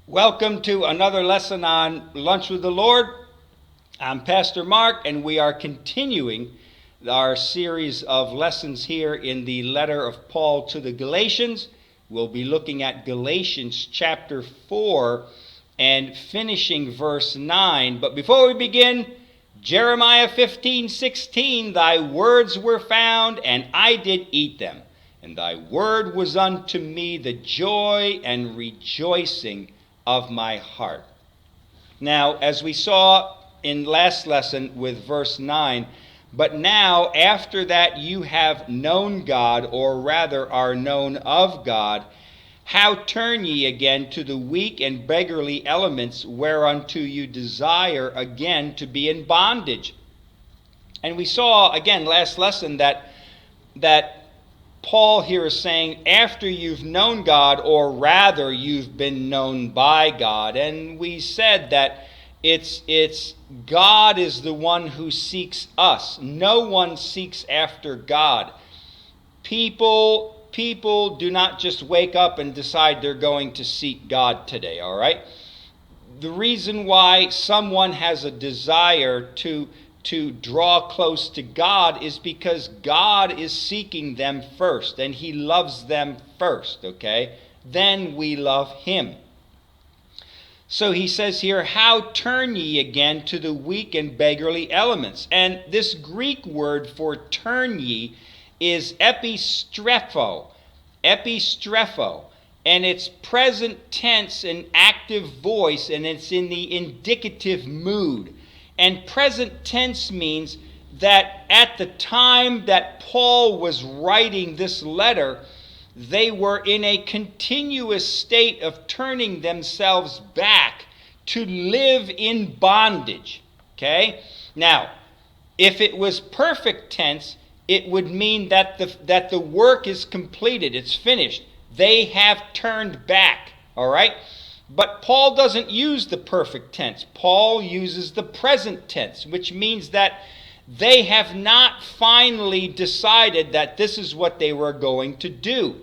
Welcome to another lesson on Lunch with the Lord. I'm Pastor Mark, and we are continuing our series of lessons here in the letter of Paul to the Galatians. We'll be looking at Galatians chapter 4 and finishing verse 9. But before we begin, Jeremiah 15:16, thy words were found, and I did eat them. And thy word was unto me the joy and rejoicing of my heart. Now, as we saw in last lesson with verse 9, but now after that you have known God, or rather are known of God, how turn ye again to the weak and beggarly elements whereunto you desire again to be in bondage? And we saw again last lesson that Paul here is saying after you've known God, or rather you've been known by God. And we said that it's God is the one who seeks us. No one seeks after God. People do not just wake up and decide they're going to seek God today, all right? The reason why someone has a desire to draw close to God is because God is seeking them first, and He loves them first, okay? Then we love Him. So he says here, how turn ye again to the weak and beggarly elements? And this Greek word for turn ye is epistrepho, and it's present tense and active voice, and it's in the indicative mood. And present tense means that at the time that Paul was writing this letter, they were in a continuous state of turning themselves back to live in bondage. Okay? Now, if it was perfect tense, it would mean that the work is completed, it's finished. They have turned back. All right? But Paul doesn't use the perfect tense. Paul uses the present tense, which means that they have not finally decided that this is what they were going to do.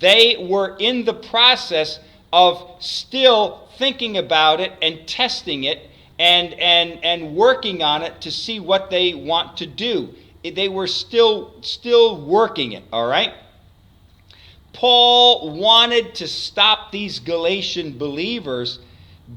They were in the process of still thinking about it and testing it and working on it to see what they want to do. They were still working it, all right? Paul wanted to stop these Galatian believers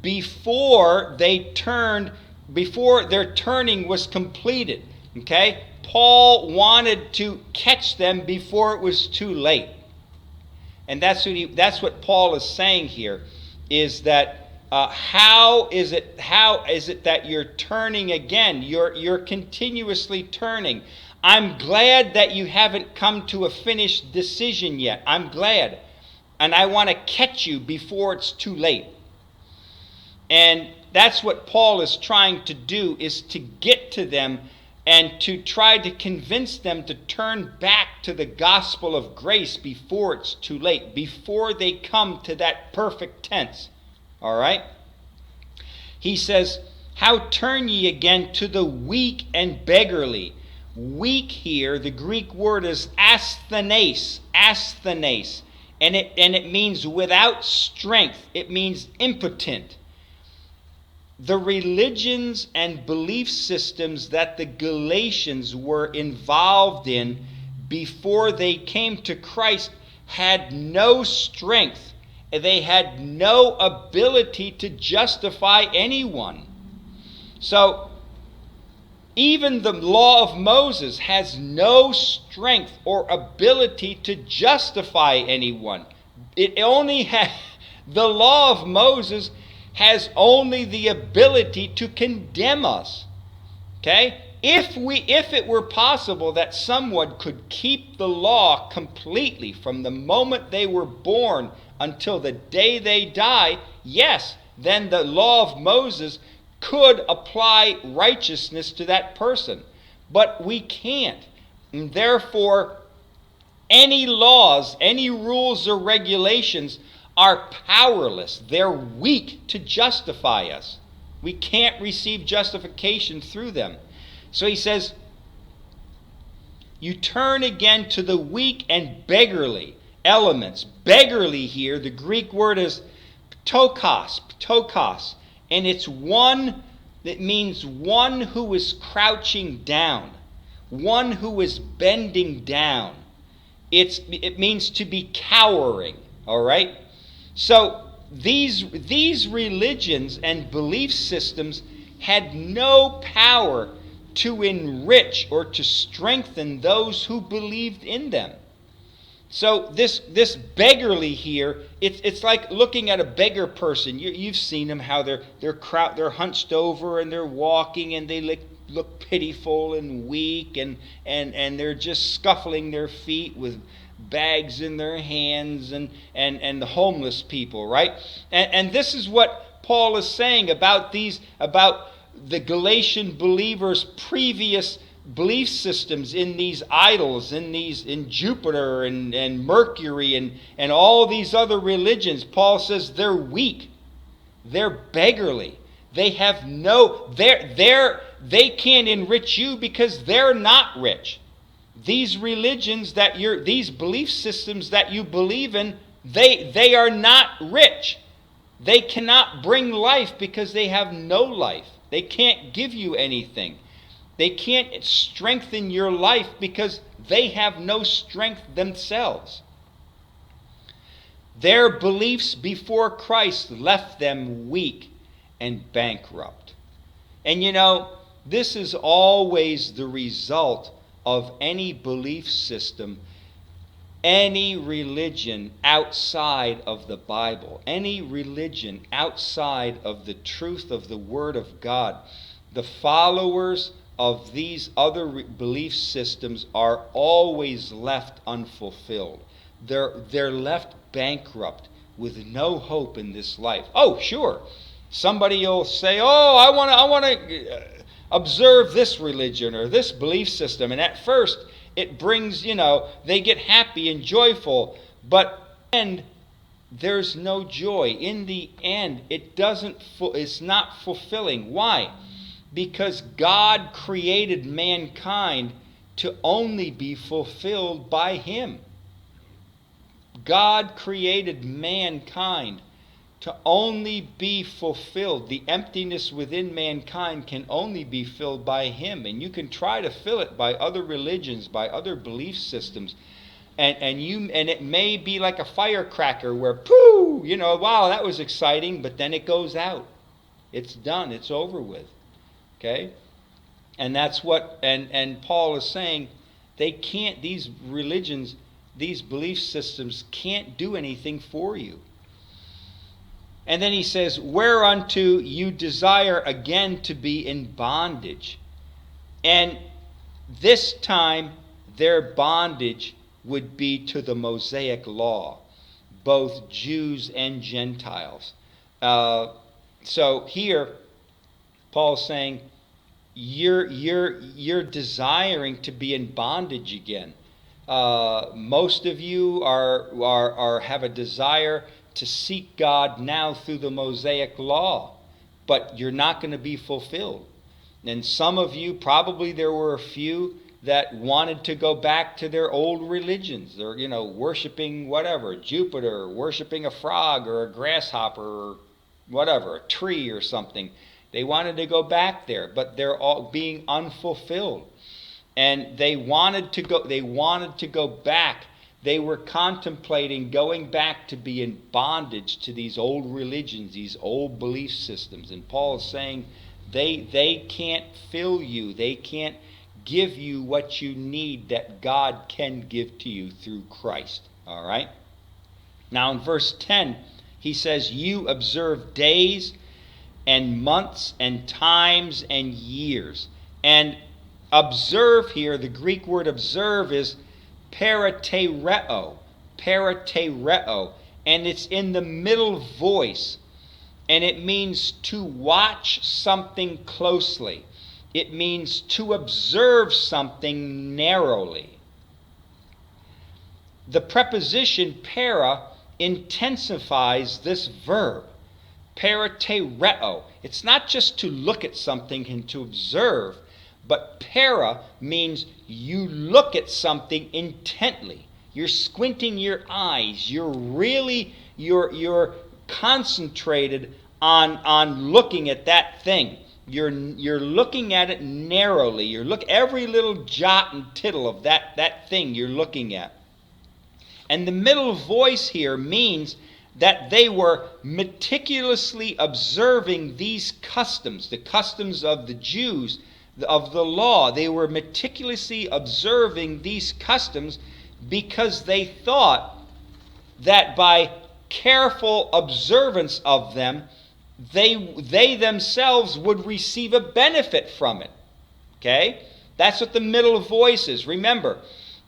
before their turning was completed. Okay? Paul wanted to catch them before it was too late. And that's what Paul is saying here, is that how is it that you're turning again? You're continuously turning. I'm glad that you haven't come to a finished decision yet. I'm glad. And I want to catch you before it's too late. And that's what Paul is trying to do, is to get to them and to try to convince them to turn back to the gospel of grace before it's too late, before they come to that perfect tense. All right? He says, how turn ye again to the weak and beggarly? Weak here, the Greek word is asthenes, and it means without strength. It means impotent. The religions and belief systems that the Galatians were involved in before they came to Christ had no strength. They had no ability to justify anyone. So, even the law of Moses has no strength or ability to justify anyone. The law of Moses has only the ability to condemn us. Okay? If it were possible that someone could keep the law completely from the moment they were born until the day they die, yes, then the law of Moses could apply righteousness to that person. But we can't. And therefore, any laws, any rules or regulations are powerless. They're weak to justify us. We can't receive justification through them. So he says, you turn again to the weak and beggarly elements. Beggarly here, the Greek word is Tokos, and it's one that means one who is crouching down, one who is bending down. It means to be cowering, all right? So these religions and belief systems had no power to enrich or to strengthen those who believed in them. So this beggarly here, it's like looking at a beggar person. You've seen them, how they're hunched over and they're walking and they look pitiful and weak and they're just scuffling their feet with bags in their hands and the homeless people, right? And this is what Paul is saying about the Galatian believers' previous belief systems in these idols, in Jupiter and Mercury and all these other religions. Paul says they're weak, they're beggarly, they have they can't enrich you because they're not rich. These religions these belief systems that you believe in, they are not rich. They cannot bring life because they have no life. They can't give you anything. They can't strengthen your life because they have no strength themselves. Their beliefs before Christ left them weak and bankrupt. And this is always the result of any belief system, any religion outside of the Bible, any religion outside of the truth of the Word of God. The followers of these other belief systems are always left unfulfilled. They're left bankrupt with no hope in this life. Oh, sure. Somebody will say, "Oh, I want to observe this religion or this belief system." And at first, it brings, they get happy and joyful, but in the end, there's no joy. In the end, it's not fulfilling. Why? Because God created mankind to only be fulfilled by Him. God created mankind to only be fulfilled. The emptiness within mankind can only be filled by Him. And you can try to fill it by other religions, by other belief systems. And it may be like a firecracker where, pooh, wow, that was exciting, but then it goes out. It's done. It's over with. Okay? And that's what, and Paul is saying, these religions, these belief systems can't do anything for you. And then he says, whereunto you desire again to be in bondage. And this time, their bondage would be to the Mosaic law, both Jews and Gentiles. So here, Paul's saying, you're desiring to be in bondage again. Most of you have a desire to seek God now through the Mosaic law, but you're not going to be fulfilled. And some of you, probably there were a few that wanted to go back to their old religions. They're, worshiping whatever, Jupiter, worshiping a frog or a grasshopper or whatever, a tree or something. They wanted to go back there, but they're all being unfulfilled. And they wanted to go back. They were contemplating going back to be in bondage to these old religions, these old belief systems. And Paul is saying they can't fill you. They can't give you what you need that God can give to you through Christ. All right? Now in verse 10, he says, you observe days and months and times and years. And observe here, the Greek word observe is paratereo, and it's in the middle voice, and it means to watch something closely. It means to observe something narrowly. The preposition para intensifies this verb, paratereo. It's not just to look at something and to observe, but para means you look at something intently. You're squinting your eyes. You're concentrated on looking at that thing. You're looking at it narrowly. You look every little jot and tittle of that thing you're looking at. And the middle voice here means that they were meticulously observing these customs, the customs of the Jews, of the law. They were meticulously observing these customs because they thought that by careful observance of them, they themselves would receive a benefit from it. Okay? That's what the middle voice is. Remember,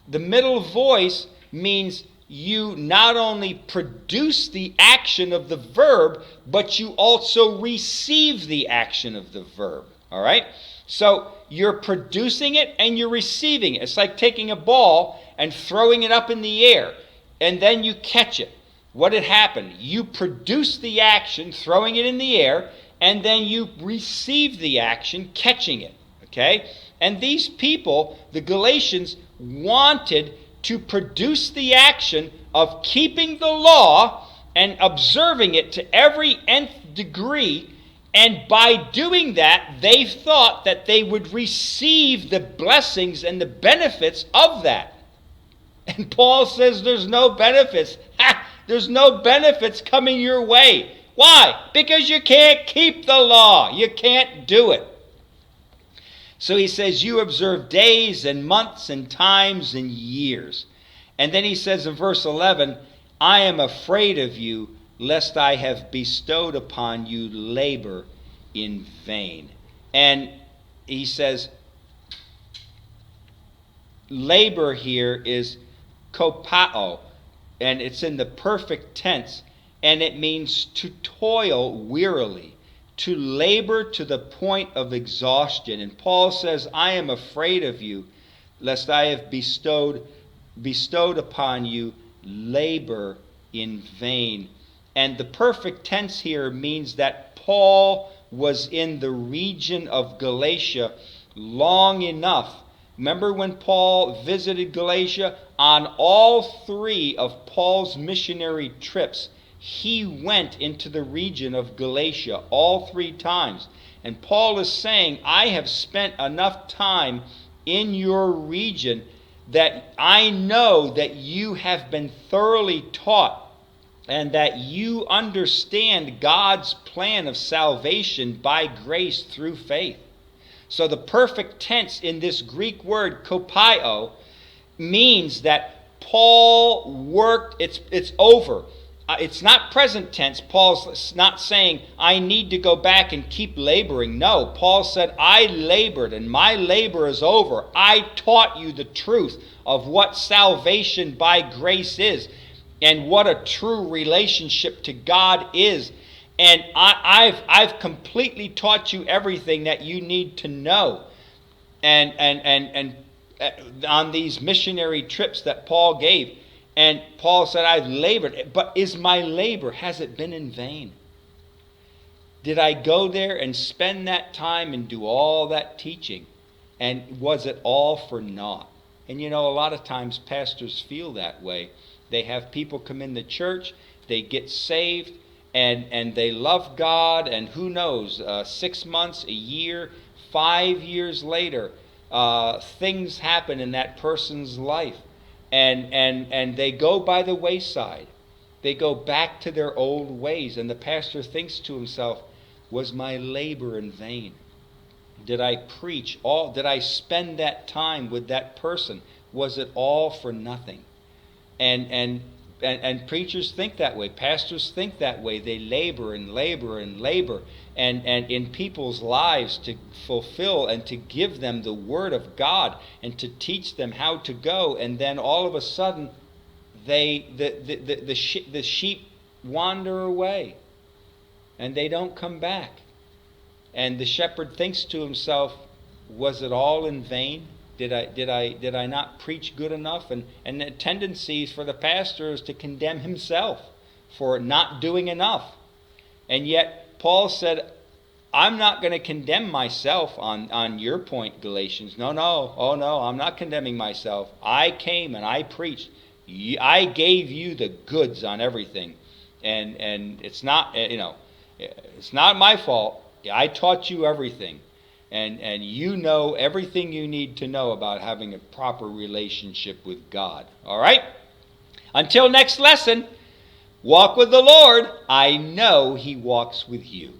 the middle voice means you not only produce the action of the verb, but you also receive the action of the verb. All right? So you're producing it and you're receiving it. It's like taking a ball and throwing it up in the air, and then you catch it. What had happened? You produced the action, throwing it in the air, and then you receive the action, catching it. Okay? And these people, the Galatians, wanted to produce the action of keeping the law and observing it to every nth degree, and by doing that, they thought that they would receive the blessings and the benefits of that. And Paul says there's no benefits. There's no benefits coming your way. Why? Because you can't keep the law. You can't do it. So he says, you observe days and months and times and years. And then he says in verse 11, I am afraid of you, lest I have bestowed upon you labor in vain. And he says, labor here is kopao, and it's in the perfect tense, and it means to toil wearily, to labor to the point of exhaustion. And Paul says, I am afraid of you, lest I have bestowed upon you labor in vain. And the perfect tense here means that Paul was in the region of Galatia long enough. Remember when Paul visited Galatia? On all three of Paul's missionary trips, he went into the region of Galatia all three times. And Paul is saying, I have spent enough time in your region that I know that you have been thoroughly taught and that you understand God's plan of salvation by grace through faith. So the perfect tense in this Greek word, kopio, means that Paul worked, it's over. It's not present tense. Paul's not saying, I need to go back and keep laboring. No, Paul said, I labored and my labor is over. I taught you the truth of what salvation by grace is and what a true relationship to God is. And I've completely taught you everything that you need to know. And on these missionary trips that Paul gave. And Paul said, I've labored, but is my labor, has it been in vain? Did I go there and spend that time and do all that teaching? And was it all for naught? And you know, a lot of times pastors feel that way. They have people come in the church, they get saved, and they love God, and who knows, 6 months, a year, 5 years later, things happen in that person's life. And they go by the wayside. They go back to their old ways. And the pastor thinks to himself, was my labor in vain? Did I preach all? Did I spend that time with that person? Was it all for nothing? And preachers think that way. Pastors think that way. They labor and labor and labor and in people's lives to fulfill and to give them the Word of God and to teach them how to go. And then all of a sudden, the sheep wander away and they don't come back. And the shepherd thinks to himself, was it all in vain? Did I not preach good enough? And the tendency for the pastor is to condemn himself for not doing enough. And yet Paul said, I'm not going to condemn myself on your point, Galatians. No, I'm not condemning myself. I came and I preached. I gave you the goods on everything. and it's not, it's not my fault. I taught you everything, and you know everything you need to know about having a proper relationship with God. All right? Until next lesson, walk with the Lord. I know He walks with you.